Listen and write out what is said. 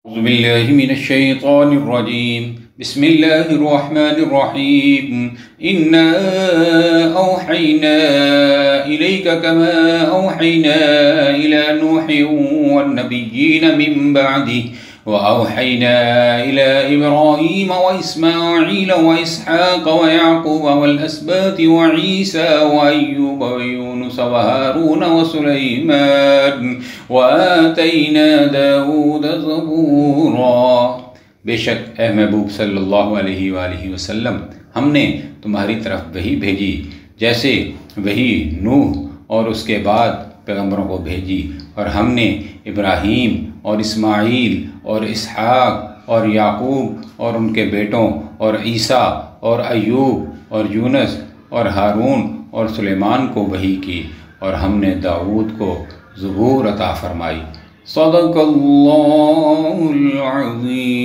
औज़ुबिल्लाहिमिनश्शैतानिर्रजीम बिस्मिल्लाहिर्रहमानिर्रहीम इन्ना औहैना इलैका कमा औहैना इला नूहिन वन्नबिय्यीन मिन बअदिही व औहैना इला इब्राहीम व इस्माईल व इसहाक़ व याक़ूब वल अस्बाति व ईसा व अय्यूब व यूनुस व हारून व सुलैमान व आतैना दाऊद ज़बूरा। बेशक ए महबूब सल्लल्लाहु अलैहि वसल्लम, हमने तुम्हारी तरफ वही भेजी जैसे वही नूह और उसके बाद पैगम्बरों को भेजी, और हमने इब्राहीम और इस्माईल और इसहाक़ और याक़ूब और उनके बेटों और ईसा और अय्यूब और यूनुस और हारून और सुलेमान को वही की, और हमने दाऊद को ज़बूर अता फ़रमाई। सदक़ल्लाहुल अज़ीम।